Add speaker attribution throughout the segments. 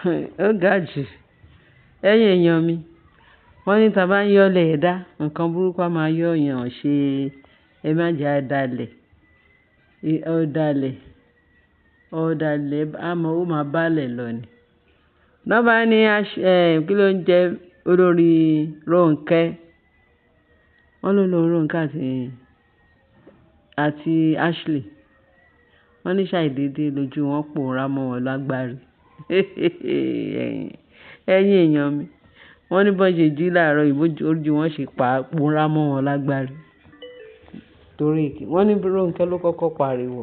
Speaker 1: Ó ga jù. Ẹ̀yin èèyàn mi, wọ́n ní tí a bá ń yọ́lẹ̀ ẹ̀dá, nǹkan burúkú á máa yọ́ èèyàn ṣe. Ẹ má jẹ́ àdálẹ̀. Ọ̀dàlẹ̀ ó máa bálẹ̀ lọ ni. Nọ́bà ní kí ló ń jẹ́ olórí Rónkẹ́. Wọ́n ló lórí Rónkẹ́ àti Ashley. Wọ́n ní ṣàìdédé lójú wọn pòórá mọ́ wọn lágbárí. Ẹ̀yin èèyàn mi, wọ́n ní bọ́n ṣe jí láàárọ̀ ojú wọn ṣe pòórá mọ́ wọn lágbárí. Torí wọ́n ní Rónkẹ́ ló kọ́kọ́ pariwo.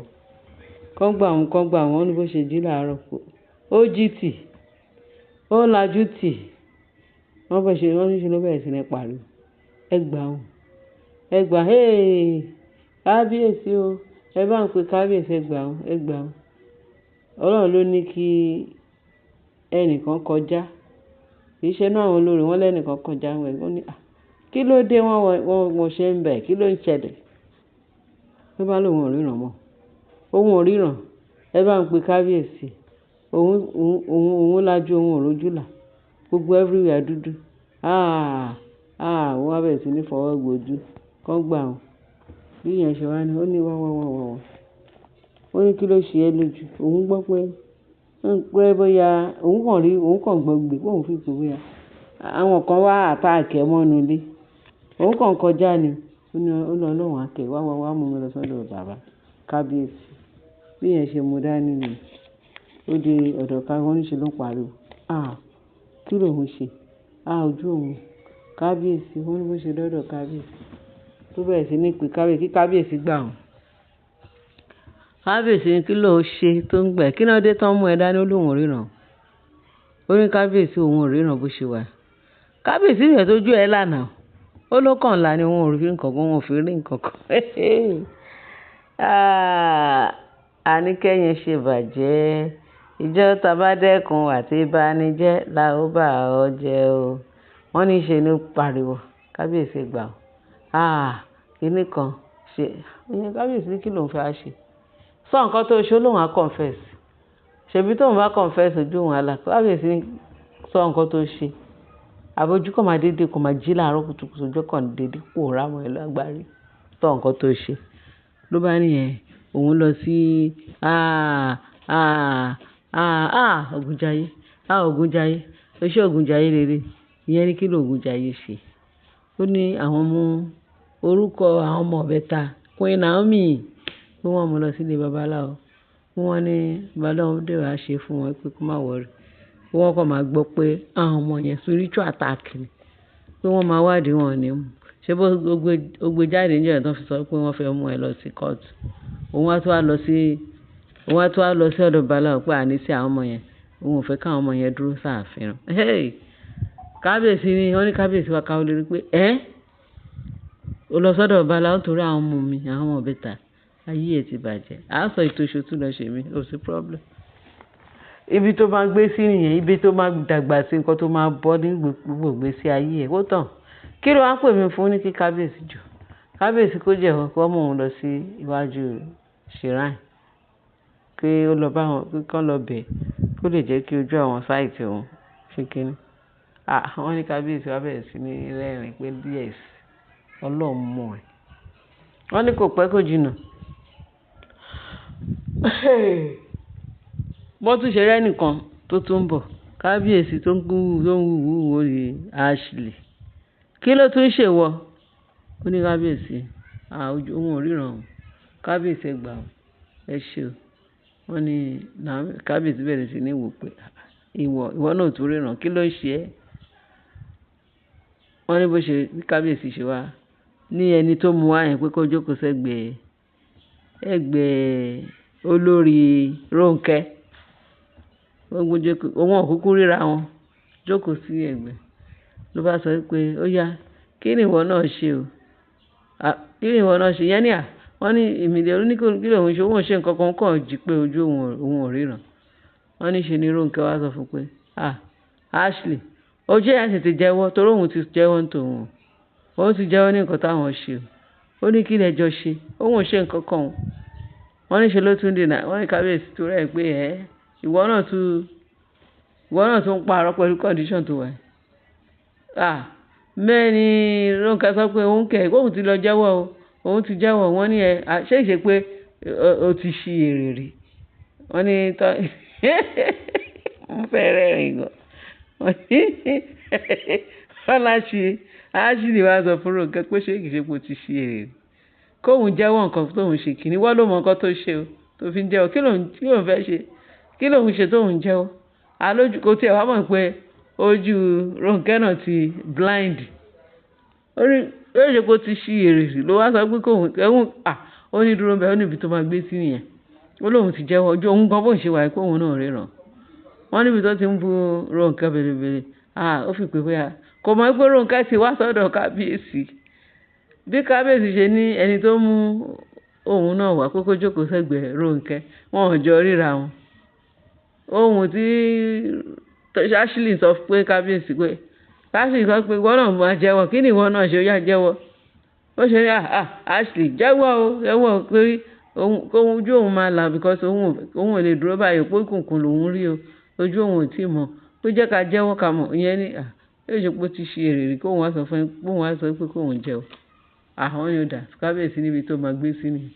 Speaker 1: Kán gbà wọ́n ní bó ṣe jí láàárọ̀. Ó jí tì, ó lajú tì. Wọ́n ní ṣe ló bẹ̀rẹ̀ sí ní pariwo. Ẹ gbà wọ́n. Kábíyèsí o. Ẹ bá ń pe kábíyèsí, ẹ gbà wọ́n. Ọlọ́run ló ní kí ẹnìkan kọjá. Kì í ṣe náà àwọn olórí wọn lẹ́nìkan kọjá. Wọ́n ní kí ló dé wọ́n ṣe ń bẹ̀? Kí ló ń ṣẹlẹ̀? Ló bá lóun ò ríran mọ́. Òun ò ríran. Ẹ bá ń pe kábíyèsí. Òun lajú, òun ò rójú là. Gbogbo everywhere dúdú. Wọ́n á bẹ̀rẹ̀ sí ní fọwọ́ gbojú. Kán gbà wọ́n. Bí ìyẹn ṣe wá ní, ó ní wọ́n. Ó ní kí ló ṣe ẹ́ lójú? Òun gbọ́ pé bóyá òun kàn gbọ́ gbé. Òun fi pé bóyá àwọn kan wá àtáàkì ẹ mọ́nu ilé. Òun kàn kọjá ni. Ó ní Ọlọ́run á kẹ́ wá mú mi lọ sọ́dọ̀ bàbá kábíyèsí. Bí ìyẹn ṣe mú dání ni. Ó di ọ̀dọ̀ wọ́n ní ṣe ló pariwo. Kí lòun ṣe? Ojú òun. Kábíyèsí. Wọ́n ní bó ṣe dọ́dọ̀ kábíyèsí. Tó bẹ̀rẹ̀ sí ní pé kábíyèsí, kí kábíyèsí gbà wọ́n. Kábíyèsí ní kí ló ṣe tó ń gbẹ̀? Kí náà dé tán mú ẹ dání ó lóun ò ríran. Ó ní kábíyèsí òun ò ríran bó ṣe wà. Kábíyèsí rẹ̀ tójú ẹ lánàá. Ó ló kàn ńlá ni òun ò rí nǹkan kan, òun ò fi rí nǹkan kan. Àníkẹ́yìn ṣe bàjẹ́. Ìjọ tá bá dẹ́kun àti ìbànújẹ́ la ó bá ọ jẹ́ o. Wọ́n ní ṣe ní pariwo. Kábíyèsí gbà wọ́n. Kíní kan ṣe. Ìyẹn kábíyèsí kí lòun fẹ́ ṣe? Sọ nǹkan tó ṣe lóun á confess. Ṣèbí tóun bá confess ojú òun àlà. Kábíyèsí sọ nǹkan tó ṣe. Àbójú kò máa dédé kò máa jí láàárọ̀ kùtùkùtù ọjọ́ kan dédé pòórá mọ́ ẹ lágbárí. Sọ nǹkan tó ṣe. Ló bá nìyẹn. Òun lọ sí Ògúnjayé. Ògúnjayé. Ó ṣe Ògúnjayé rere. Ìyẹn ní kí ló Ògúnjayé ṣe. Ó ní àwọn mú orúkọ àwọn ọmọ ìbẹ́ta Queen Naomi pé wọ́n mú lọ sílé babaláwo. Wọ́n ní babaláwo dé wá ṣe fún wọn pé kó má wọrí. Wọ́n kàn máa gbọ́ pé àwọn ọmọ yẹn spiritual attack ni. Pé wọ́n máa wádìí wọn ní mú. Ṣé bó gbé jáde níjọ́ yẹn tó fi sọ pé wọ́n fẹ́ mú ẹ lọ sí court. Òun wá tó wá lọ sí ọ̀dọ̀ babaláwo pé àní sí àwọn ọmọ yẹn. Òun ò fẹ́ káwọn ọmọ yẹn dúró sáàfin. Kábíyèsí ni wọ́n ní kábíyèsí wá káwọ́ lórí pé ó lọ sọ́dọ̀ babaláwo torí àwọn ọmọ mi, àwọn ọmọ ìbẹ́ta. Ayé ẹ̀ ti bàjẹ́. Sọ ìtòṣó tún lọ ṣe mí. Ó sí problem. Ibi tó máa gbé sí nìyẹn. Ibi tó máa dàgbà sí nǹkan tó máa bọ́ ní gbogbo ìgbésí ayé ẹ̀. Ó tàn. Kí ló wá pè mí fún ní kí kábíyèsí jọ? Kábíyèsí kó jẹ̀wọ́ kó mú òun lọ sí iwájú shrine. Pé ó lọ bá wọn, pé kán lọ bẹ̀. Kó lè jẹ́ kí ojú àwọn sáìtì òun ṣe kíni. Wọ́n ní kábíyèsí wá bẹ̀rẹ̀ sí ní rẹ́rìn pé yes, Ọlọ́run mọ̀ ẹ́. Wọ́n ní kò pẹ́ kò jìnnà. Wọ́n tún ṣe rẹ́nìkan tó tún ń bọ̀. Kábíyèsí tó ń wúwo rí Ashley. Kí ló tún ṣe wọ? Ó ní kábíyèsí. Òun ò ríran. Kábíyèsí gbà wọ́n. Ẹ ṣé o. Wọ́n ní kábíyèsí bẹ̀rẹ̀ sí ní wò pé ìwọ náà tún ríran. Kí ló ń ṣe ẹ́? Wọ́n ní bó ṣe kábíyèsí ṣe wá. Ní ẹni tó mú wá yẹn pé kó jókòó sẹ́gbẹ̀ẹ́ olórí Rónkẹ́. Òun ò kúkú ríra wọn. Jókòó sí ẹ̀gbẹ́. Ló bá sọ pé ó yá, kí ni ìwọ náà ṣe o? Kí ni ìwọ náà ṣe? Yẹn ní wọ́n ní ìmìlẹ̀ oníkí lòun ṣe. Òun ò ṣe nǹkan kan kàn jí pé ojú òun ò ríran. Wọ́n ní ṣe ni Rónkẹ́ wá sọ fún pé Ashley, ojú ẹ̀ sì ti jẹ́wọ́ torí òun ti jẹ́wọ́ ní tòun. Òun ti jẹ́wọ́ ní nǹkan táwọn ṣe o. Ó ní kí lẹ́jọ́ ṣe. Òun ò ṣe nǹkan kan o. Wọ́n ní ṣe ló tún dènà. Wọ́n ní kábíyèsí tó rẹ̀ pé ìwọ náà tún ìwọ náà tún ń parọ́ pẹ̀lú condition tó wà yìí. Mẹ́ni Rónkẹ́ sọ pé òun kẹ̀ kóun ti lọ jẹ́wọ́ o òun ti jẹ́wọ́ wọ́n ní ṣé ìṣe pé o ti ṣí èrè rí wọ́n ní ń fẹ́rẹ̀ rìn gan wọ́n láṣìírí wá sọ fún Rónkẹ́ pé ṣé ìṣe pé o ti ṣí èrè rí kóun jẹ́wọ́ nǹkan tóun ṣe kìíní wọ́n ló mọ nǹkan tó ṣe o tó fi ń jẹ́wọ́ kí lòun fẹ́ ṣe kí lòun ṣe tóun jẹ́wọ́ alójú kò tiẹ̀ wá mọ̀ pé ojú Rónkẹ́ náà ti blind orí ṣe kó ti ṣí èrè rí ló wá sọ pé kóun ó ní dúró bẹ́ẹ̀ ó níbi tó máa gbé sí nìyẹn ó lóun ti jẹ́wọ́ ojú òun gan bóun ṣe wà pé òun náà ríran wọ́n níbi tó ti ń bú Rónkẹ́ bèrèbèrè ó fi pé bóyá kò mọ̀ pé Rónkẹ́ ti wá sọ́dọ̀ kábíyèsí bí kábíyèsí ṣe ní ẹni tó mú òun náà wá kókó jókòó sẹ́gbẹ̀ẹ́ Rónkẹ́ wọn ò jọ ríra wọn ohun tí Ashley sọ pé kábíyèsí pé Ashley sọ pé ìwọ náà máa jẹ́wọ́ kí ni ìwọ náà ṣe ó yá jẹ́wọ́ ó ṣe ní Ashley jẹ́wọ́ pé kóhun ojú òun máa là because òun ò lè dúró báyìí pé kùnkùn lòun rí o ojú òun ò tí mọ̀ pé jẹ́ ká jẹ́wọ́ ká mọ̀ ìyẹn ní yóò ṣe pé ó ti ṣe èrè rí kóhun wá sọ pé kóhun jẹ́wọ́ àwọn yóò dà kábíyèsí níbi tó máa gbé sí nìyẹn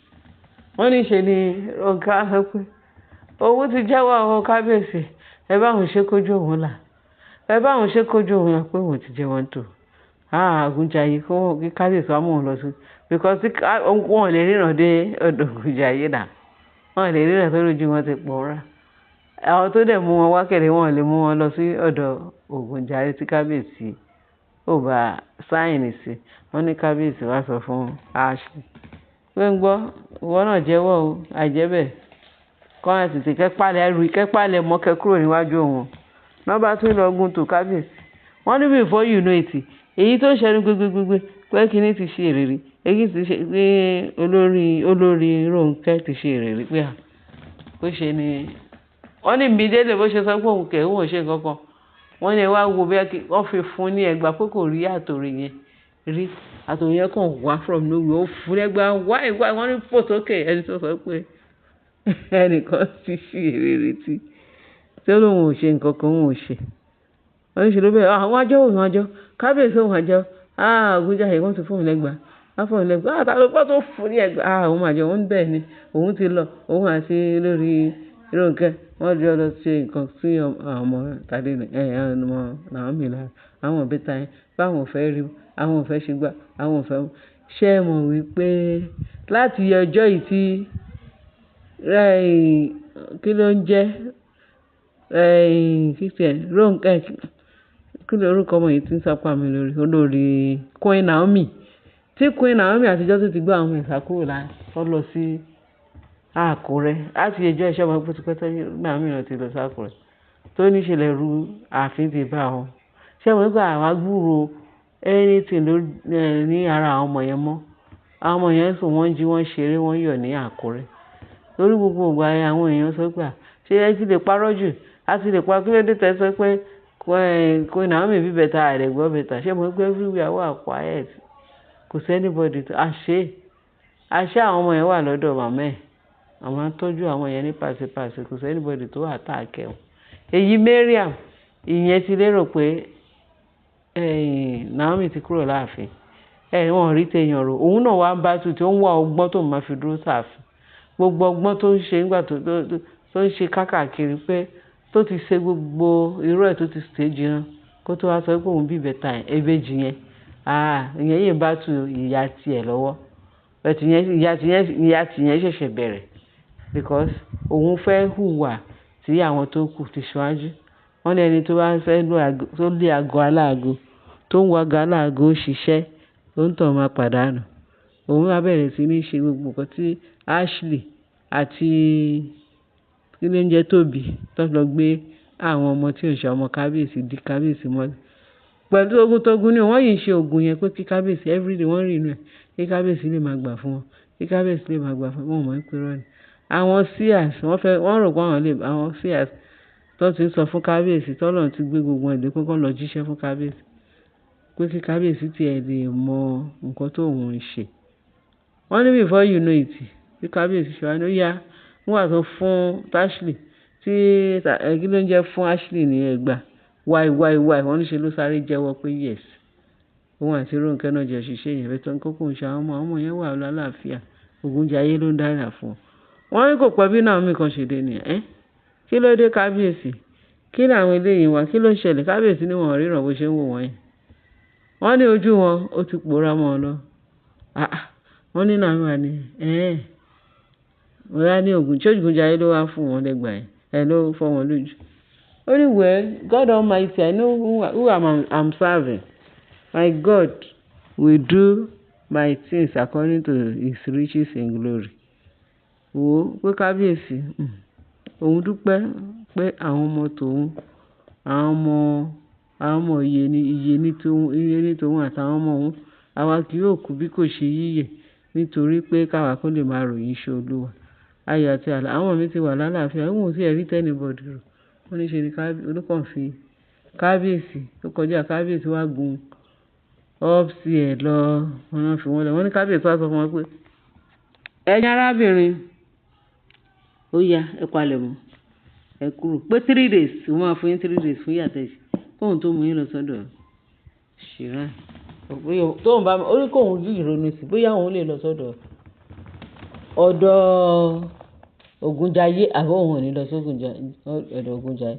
Speaker 1: wọ́n ní ṣe ni Rónkẹ́ sọ pé òun ti jẹ́wọ́ àwọn kábíyèsí ẹ bá òun ṣe kójú òun là ẹ bá òun ṣe kójú òun là pé òun ti jẹ́wọ́ tó Ògúnjayé kí kábíyèsí wa mú òun lọ sí because wọn lè ríran dé ọ̀dọ̀ Ògúnjayé náà wọn lè ríran tó lójú wọn ti pòórá àwọn tó dẹ̀ mú wọn wá kẹ̀lé wọn lè mú wọn lọ sí ọ̀dọ̀ Ògúnjayé tí kábíyèsí ò bá sáìnì sí wọn ní kábíyèsí wá sọ fún Ashley pé ń gbọ́ ìwọ náà jẹ́wọ́ o àìjẹ́bẹ̀ kọ́ra tètè kẹ́pàlẹ̀ mọ́kẹ́ kúrò níwájú òun nọ́bà tún lọ gún tó kábíyèsí wọ́n ní before you know it èyí tó ṣẹnu gbégbégbé pé kíní ti ṣe èrè èyí ti ṣe pé olórí Rónkẹ́ ti ṣe èrè pé bó ṣe ni wọ́n ní ìbídélé bó ṣe sọ pé òun kẹ̀ òun ò ṣe nǹkan kan wọ́n ní wá wo bí wọ́n fi fún ní ẹgbàá pé kò rí àtòrè yẹn rí àtòrè yẹn kàn wá from nowhere ó fún lẹ́gbàá wá wọ́n ní fò sókè ẹni tó sọ pé ẹnìkan ti ṣí èrè retí tí ó lóun ò ṣe nǹkan kan òun ò ṣe wọ́n ní ṣe ló bẹ́ẹ̀ àwọn àjọ kábíyèsí òun àjọ Ògúnjayé wọ́n ti fóun lẹ́gbàá àtàlùpọ̀ tó fún ní ẹgbàá òun àjọ òun bẹ́ẹ̀ ni òun ti lọ òun àti lórí Rónkẹ́ wọ́n jọ lọ ṣe nǹkan sí ọmọ tàdé ọmọ Naomi lára àwọn òbẹ́ta yẹn báwọn ò fẹ́ rí àwọn ò fẹ́ ṣe gbà àwọn ò fẹ́ ṣe é mọ̀ wípé láti ọjọ́ yìí tí kí ló ń jẹ́ Rónkẹ́ kí ló orúkọ ọmọ yìí tí ń sápá mi lórí olórí Queen Naomi tí Queen Naomi àtijọ́ tó ti gbọ́ àwọn ẹ̀sà kúrò láti lọ sí Àkúrẹ́ láti ẹjọ́ iṣẹ́ ọmọ pẹ́tipẹ́tẹ́ Naomi náà ti lọ sí Àkúrẹ́ tó ní ṣẹlẹ̀ ru ààfin ti bá wọn ṣé wọ́n gbà àwọn agbúrò anything ló ní ara àwọn ọmọ yẹn mọ́ àwọn ọmọ yẹn sùn wọ́n jí wọ́n ṣeré wọ́n yọ̀ ní Àkúrẹ́ lórí gbogbo ìgbà àwọn èèyàn sọ pé ṣé ẹ ti lè parọ́ jù a ti lè pa kí ló dé tẹ́ sọ pé Queen Naomi bí bẹ̀ta àrẹ̀gbọ́ bẹ̀ta ṣé mo gbé everywhere wà quiet kò sí anybody tó àṣé àwọn ọmọ yẹn wà lọ́dọ̀ màmá ẹ̀ àwọn atọ́jú àwọn yẹn ní pàṣípàṣẹ kò sí anybody tó wà táàkẹ́ wọn èyí Mariam ìyẹn ti lérò pé Naomi ti kúrò láàfin wọn rí téèyàn rò òun náà wá ń bá tù tí ó ń wá ọgbọ́n tó máa fi dúró sáàfin gbogbo ọgbọ́n tó ń ṣe nígbà tó ń ṣe káàkiri pé tó ti ṣe gbogbo irú ẹ̀ tó ti stage náà kó tó wá sọ pé òun bí bẹ̀ta ẹ̀bẹ̀jì yẹn ìyẹn yìí bá tu ìyá tiẹ̀ lọ́wọ́ bẹ̀tì ìyá tìyẹn ṣẹ̀ṣẹ̀ bẹ̀rẹ̀ because òun fẹ́ hùwà tí àwọn tó kù ti ṣáájú wọ́n ní ẹni tó bá fẹ́ tó lé aago aláago tó ń wá aago aláago ṣiṣẹ́ tó ń tàn máa pàdánù òun á bẹ̀rẹ̀ sí ní ṣe gbogbo nǹkan tí Ashley àti kí ló ń jẹ́ Tóbi tó lọ gbé àwọn ọmọ tí ò ń ṣe ọmọ kábíyèsí di kábíyèsí mọ́lẹ̀ pẹ̀lú ogun ni wọ́n yìí ṣe ogun yẹn pé kí kábíyèsí everyday wọ́n rí inú ẹ̀ kí kábíyèsí lè máa gbà fún wọn kí kábíyèsí lè máa gbà fún wọn mọ̀ ń pè rọ́ọ̀nì àwọn seers wọ́n rò pé àwọn seers tó ti ń sọ fún kábíyèsí tọ́lọ́run ti gbé gbogbo ẹ̀dẹ́ pé kán lọ jíṣẹ́ fún kábíyèsí pé kí kábíyèsí tiẹ̀ lè mọ nǹkan tó òun ń ṣe wọ́n ní before you know it kí kábíyèsí ṣe wá ní ó yá wọ́n wà tó fún Ashley tí kí ló ń jẹ́ fún Ashley ní ẹgbà why wọ́n ní ṣe ló sáré jẹ́wọ́ pé yes òun àti Rónkẹ́ náà jẹ́ ṣiṣẹ́ yẹn bẹ́ẹ̀ tó ń kókó ń ṣe àwọn ọmọ yẹn wà lálàáfíà Ògúnjayé ló ń dára fún wọn ní kò pẹ́ bí Naomi kan ṣe dé nìyẹn kí ló dé kábíyèsí kí ni àwọn eléyìí wá kí ló ń ṣẹlẹ̀ kábíyèsí ni wọn ríran bó ṣe ń wò wọ́n yẹn wọ́n ní ojú wọn ó ti pòórá mọ́ ọ lọ wọ́n ní Naomi wà ní wọ́n á ní Ògúnjayé ló wá fún wọn lẹ́gbàá ẹ̀ ló fọ́ wọn lójú ó ní well God Almighty I know who I'm serving my God will do my things according to his riches in glory wo pé kábíyèsí òun dúpẹ́ pé àwọn ọmọ tòun àwọn ọmọ iye ní tòun àtàwọn ọmọ òun àwa kì yóò kú bí kò ṣe yíyè nítorí pé káwa kó lè máa ròyìn iṣẹ́ Olúwa ayọ̀ àti àlà àwọn mi ti wà lálàáfíà òun ò sí ẹ̀rí tẹ́nibọ̀dì rò wọ́n ní ṣe ni olùkàn fi kábíyèsí tó kọjá kábíyèsí wá gun ọ́ọ̀sì ẹ̀ lọ wọn náà fi wọ́n lẹ̀ wọ́n ní kábíyèsí wá sọ fún wọn pé ẹ̀yin arábìnrin ó yá ẹ palẹ̀ mọ́ ẹ kúrò pé 3 days wọ́n máa fún yín 3 days fún yàtẹ̀ kóhun tó mú yín lọ sọ́dọ̀ ṣìrán tóun bá orí kóhun yí ìrònú sí bóyá òun lè lọ sọ́dọ̀ Ògúnjayé àbọ̀ òun ò ní lọ sọ́dọ̀ Ògúnjayé